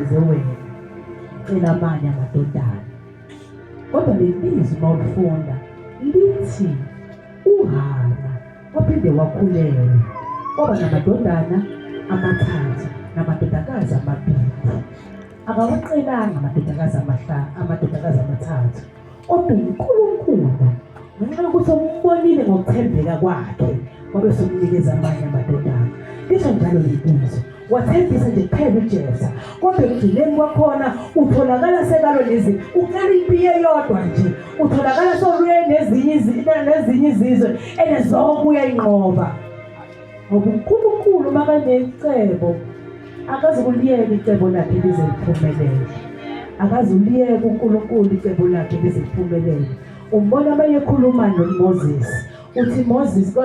wena cela amanye amadodana. Kodwa lelizwi mawulifunda lithi uHana waphinde wakhulelwa waba namadodana amathathu namadodakazi amabili. Akawacelanga amadodakazi amathathu, kodwa uNkulunkulu ngenxa yokuthi umbonile ngokuthembeka kwakhe wabe somnikeza amanye amadodana. Lisho njalo lelizwi wathembisa nje kuphela uJeftha, kodwa ekugcineni kwakhona utholakala sekalo lezi ucela impi eyodwa nje, utholakala soluye nezinye izizwe enezonke uyayinqoba. Ngoba uNkulunkulu makanecebo akazi kuliyeka icebo lakhe lize liphumelele, akazi uliyeka uNkulunkulu icebo lakhe lize liphumelele. Umbona abanye ekhuluma noMoses, uthi Moses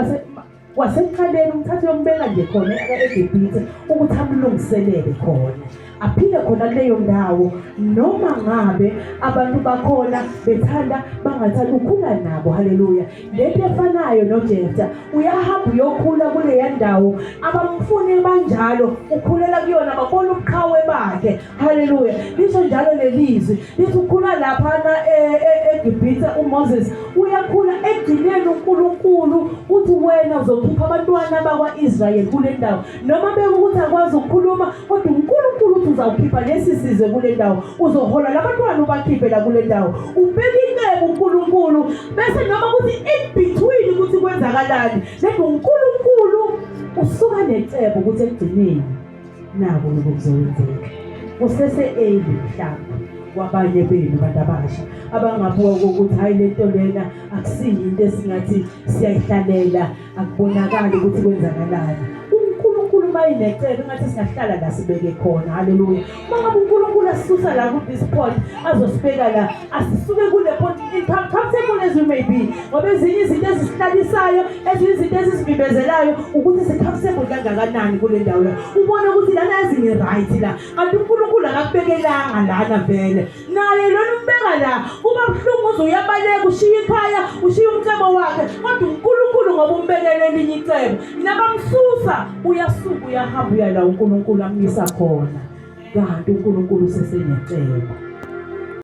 wasekuqaleni umthathu yombeka nje khona eGibhithe ukuthi amlungiselele khona aphile khona leyo ndawo, noma ngabe abantu bakhona bethanda bangathanda ukhula nabo. Haleluya. Lento efanayo noJeftha, uyahamba uyokhula kuleya ndawo abamfune banjalo, ukhulela kuyona babona ubuqhawe bakhe. Haleluya. Lisho njalo lelizwi lithi ukhula laphana eGibhithe uMoses uyakhula, egcineni uNkulunkulu uthi wena uzokhipha abantwana bakwa-Israyeli kule ndawo, noma bekuthi akwazi ukukhuluma kodwa uNkulunkulu uthi uzawukhipha lesi sizwe kule ndawo, uzohola labantwana ubakhiphe la kule ndawo. Ubeka icebo uNkulunkulu bese noma kuthi in between ukuthi kwenzakalani, lethi uNkulunkulu usuka necebo ukuthi ekugcineni nako lokho kuzokwenzeka. Usese-eli mhlawumbe kwabanye benu bantu abasha abangabuka ukuthi hayi lento lena akusiyo into esingathi siyayihlalela, akubonakali ukuthi kwenzakalani. uNkulunkulu mayinecebo engathi singahlala la sibeke khona. Haleluya. Mangabe uNkulunkulu asisusa la ku this point azosibeka la, asisuke kule point comfortable as we may be, ngoba ezinye izinto ezisihlalisayo, ezinye izinto ezisivimbezelayo ukuthi si-comfortable kangakanani kule ndawo la, ubone ukuthi lana ezinye right la, kanti uNkulunkulu akakubekelanga lana vele. Naye lona umbeka la kuba buhlungu, uze uyabaleka ushiye ikhaya ushiye umcebo wakhe, kodwa uNkulunkulu ngoba umbekele elinye icebo nabamsusa uyasuka uyahamba uya la uNkulunkulu amisa khona. Kanti uNkulunkulu sesenecebo.